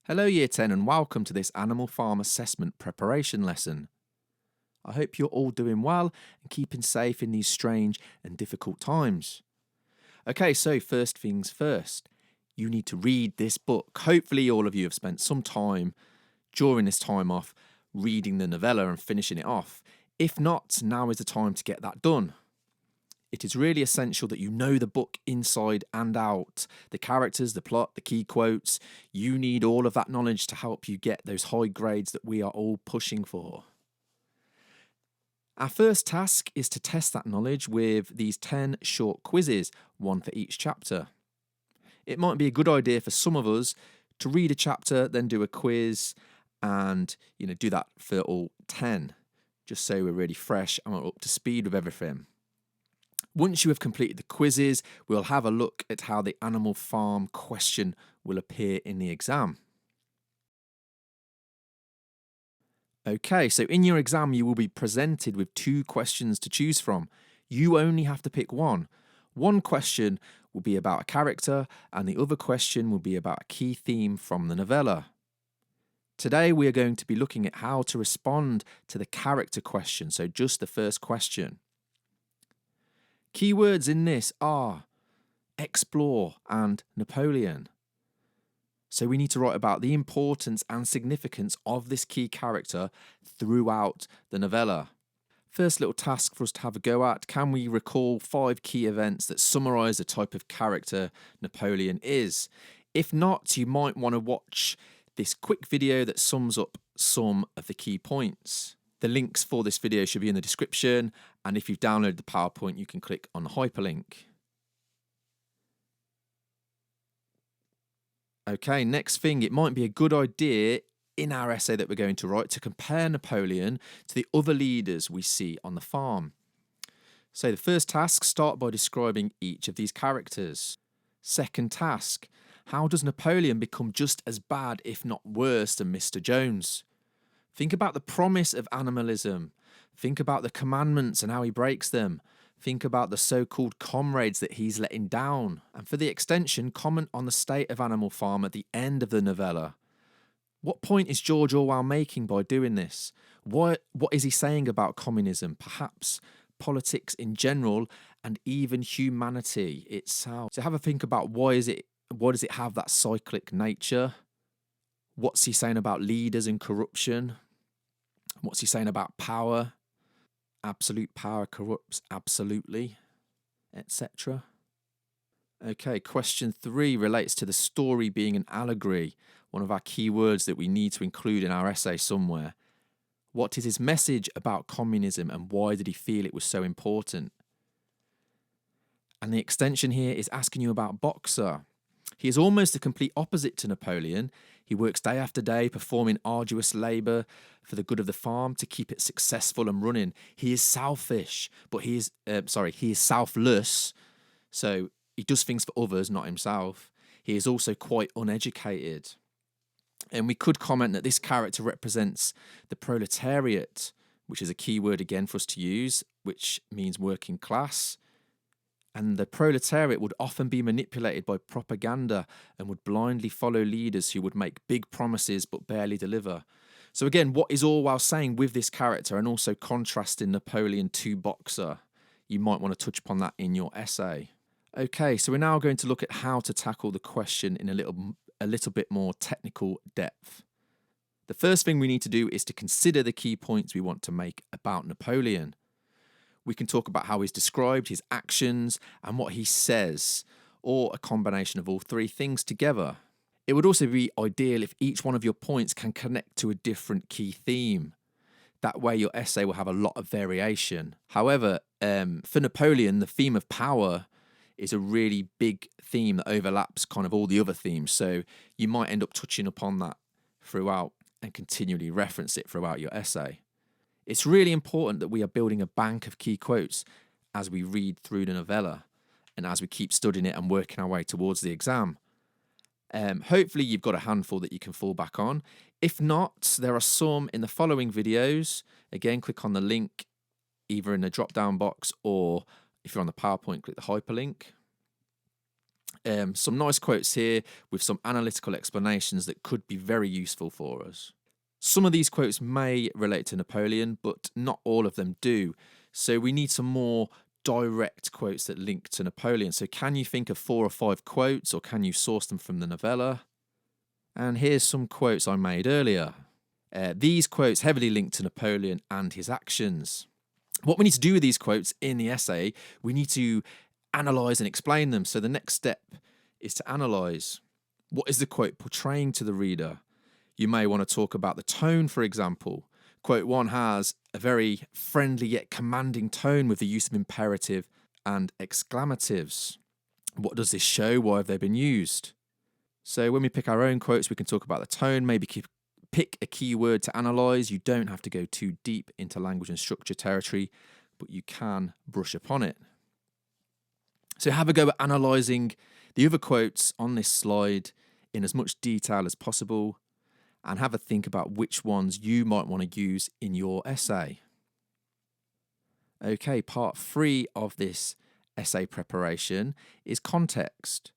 Hello Year 10 and welcome to this Animal Farm Assessment preparation lesson. I hope you're all doing well and keeping safe in these strange and difficult times. Okay, so first things first, you need to read this book. Hopefully all of you have spent some time during this time off reading the novella and finishing it off. If not, now is the time to get that done. It is really essential that you know the book inside and out. The characters, the plot, the key quotes. You need all of that knowledge to help you get those high grades that we are all pushing for. Our first task is to test that knowledge with these 10 short quizzes, one for each chapter. It might be a good idea for some of us to read a chapter, then do a quiz and do that for all 10, just so we're really fresh and we're up to speed with everything. Once you have completed the quizzes, we'll have a look at how the Animal Farm question will appear in the exam. Okay, so in your exam you will be presented with 2 questions to choose from. You only have to pick one. One question will be about a character and the other question will be about a key theme from the novella. Today we are going to be looking at how to respond to the character question, so just the first question. Keywords in this are explore and Napoleon. So we need to write about the importance and significance of this key character throughout the novella. First little task for us to have a go at. Can we recall 5 key events that summarise the type of character Napoleon is? If not, you might want to watch this quick video that sums up some of the key points. The links for this video should be in the description, and if you've downloaded the PowerPoint, you can click on the hyperlink. Okay, next thing, it might be a good idea in our essay that we're going to write to compare Napoleon to the other leaders we see on the farm. So the first task, start by describing each of these characters. Second task, how does Napoleon become just as bad, if not worse, than Mr. Jones? Think about the promise of animalism. Think about the commandments and how he breaks them. Think about the so-called comrades that he's letting down. And for the extension, comment on the state of Animal Farm at the end of the novella. What point is George Orwell making by doing this? What is he saying about communism, perhaps politics in general, and even humanity itself? So have a think about why does it have that cyclic nature? What's he saying about leaders and corruption? What's he saying about power? Absolute power corrupts absolutely, etc. Okay, question 3 relates to the story being an allegory, one of our key words that we need to include in our essay somewhere. What is his message about communism and why did he feel it was so important? And the extension here is asking you about Boxer. He is almost the complete opposite to Napoleon. He works day after day, performing arduous labour for the good of the farm to keep it successful and running. He is selfish, but he is selfless. So he does things for others, not himself. He is also quite uneducated. And we could comment that this character represents the proletariat, which is a key word again for us to use, which means working class. And the proletariat would often be manipulated by propaganda and would blindly follow leaders who would make big promises but barely deliver. So again, what is Orwell saying with this character and also contrasting Napoleon to Boxer? You might want to touch upon that in your essay. Okay, so we're now going to look at how to tackle the question in a little bit more technical depth. The first thing we need to do is to consider the key points we want to make about Napoleon. We can talk about how he's described, his actions, and what he says, or a combination of all 3 things together. It would also be ideal if each one of your points can connect to a different key theme. That way your essay will have a lot of variation. However, for Napoleon, the theme of power is a really big theme that overlaps kind of all the other themes. So you might end up touching upon that throughout and continually reference it throughout your essay. It's really important that we are building a bank of key quotes as we read through the novella and as we keep studying it and working our way towards the exam. Hopefully you've got a handful that you can fall back on. If not, there are some in the following videos. Again, click on the link either in the drop-down box or if you're on the PowerPoint, click the hyperlink. Some nice quotes here with some analytical explanations that could be very useful for us. Some of these quotes may relate to Napoleon, but not all of them do. So we need some more direct quotes that link to Napoleon. So can you think of 4 or 5 quotes, or can you source them from the novella? And here's some quotes I made earlier. These quotes heavily link to Napoleon and his actions. What we need to do with these quotes in the essay, we need to analyse and explain them. So the next step is to analyse. What is the quote portraying to the reader? You may want to talk about the tone, for example. Quote 1 has a very friendly yet commanding tone with the use of imperative and exclamatives. What does this show? Why have they been used? So when we pick our own quotes, we can talk about the tone, maybe pick a keyword to analyse. You don't have to go too deep into language and structure territory, but you can brush upon it. So have a go at analysing the other quotes on this slide in as much detail as possible, and have a think about which ones you might want to use in your essay. Okay, part 3 of this essay preparation is context.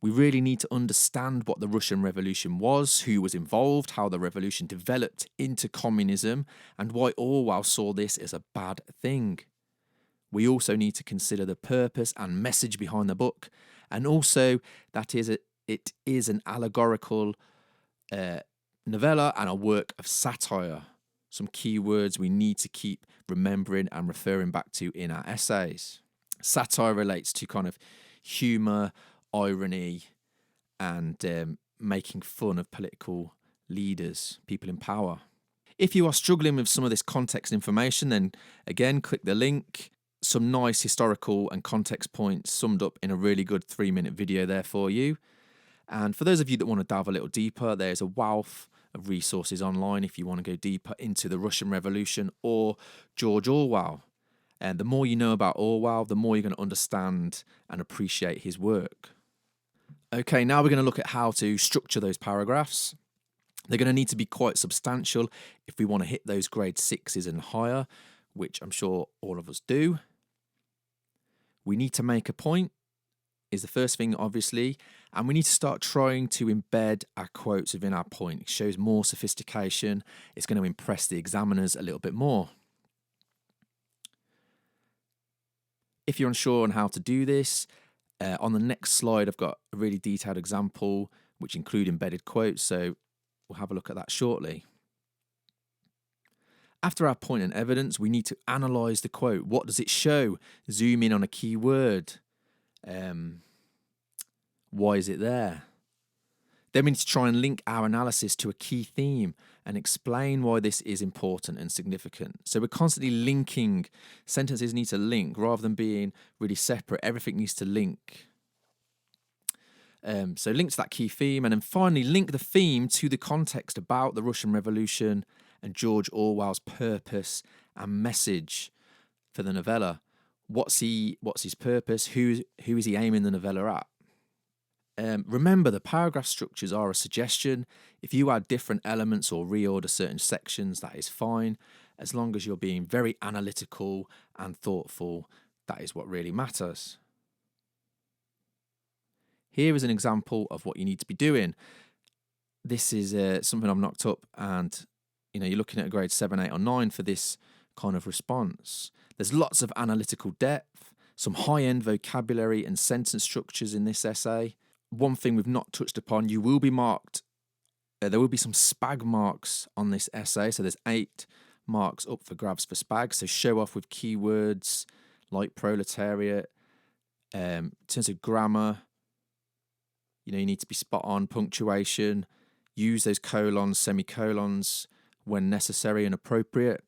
We really need to understand what the Russian Revolution was, who was involved, how the revolution developed into communism, and why Orwell saw this as a bad thing. We also need to consider the purpose and message behind the book, and also that it is an allegorical novella and a work of satire. Some keywords we need to keep remembering and referring back to in our essays. Satire relates to kind of humour, irony, and making fun of political leaders, people in power. If you are struggling with some of this context information, then again, click the link. Some nice historical and context points summed up in a really good 3-minute video there for you. And for those of you that want to delve a little deeper, there's a wealth of resources online if you want to go deeper into the Russian Revolution or George Orwell. And the more you know about Orwell, the more you're going to understand and appreciate his work. Okay, now we're going to look at how to structure those paragraphs. They're going to need to be quite substantial if we want to hit those grade 6s and higher, which I'm sure all of us do. We need to make a point, is the first thing, obviously, and we need to start trying to embed our quotes within our point. It shows more sophistication. It's going to impress the examiners a little bit more. If you're unsure on how to do this, on the next slide, I've got a really detailed example which include embedded quotes, so we'll have a look at that shortly. After our point and evidence, we need to analyse the quote. What does it show? Zoom in on a key word. Why is it there? Then we need to try and link our analysis to a key theme and explain why this is important and significant. So we're constantly linking. Sentences need to link rather than being really separate. Everything needs to link. So link to that key theme, and then finally link the theme to the context about the Russian Revolution and George Orwell's purpose and message for the novella. What's his purpose? Who is he aiming the novella at? Remember, the paragraph structures are a suggestion. If you add different elements or reorder certain sections, that is fine. As long as you're being very analytical and thoughtful, that is what really matters. Here is an example of what you need to be doing. This is something I've knocked up, and you're looking at a grade 7, 8 or 9 for this kind of response. There's lots of analytical depth, some high-end vocabulary and sentence structures in this essay. One thing we've not touched upon, you will be marked. There will be some SPAG marks on this essay. So there's 8 marks up for grabs for SPAG. So show off with keywords like proletariat. In terms of grammar, you need to be spot on. Punctuation, use those colons, semicolons when necessary and appropriate.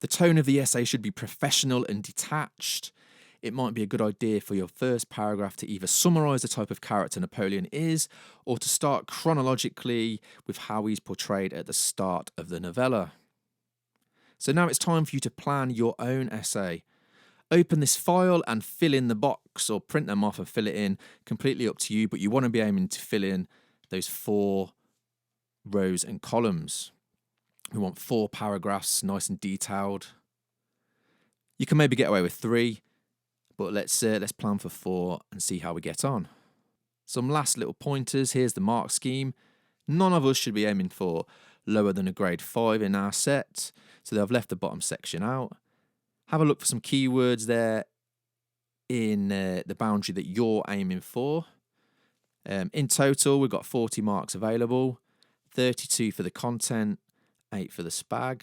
The tone of the essay should be professional and detached. It might be a good idea for your first paragraph to either summarise the type of character Napoleon is, or to start chronologically with how he's portrayed at the start of the novella. So now it's time for you to plan your own essay. Open this file and fill in the box, or print them off and fill it in, completely up to you, but you want to be aiming to fill in those 4 rows and columns. We want 4 paragraphs, nice and detailed. You can maybe get away with 3, but let's plan for 4 and see how we get on. Some last little pointers. Here's the mark scheme. None of us should be aiming for lower than a grade 5 in our set, so I've left the bottom section out. Have a look for some keywords there in the boundary that you're aiming for. In total, we've got 40 marks available, 32 for the content, 8 for the spag.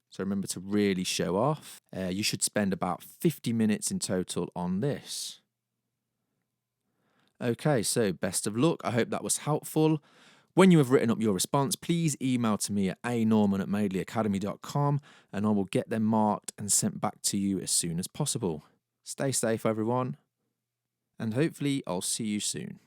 So remember to really show off. You should spend about 50 minutes in total on this. Okay, so best of luck. I hope that was helpful. When you have written up your response, please email to me at anorman@madeleyacademy.com and I will get them marked and sent back to you as soon as possible. Stay safe, everyone, and hopefully I'll see you soon.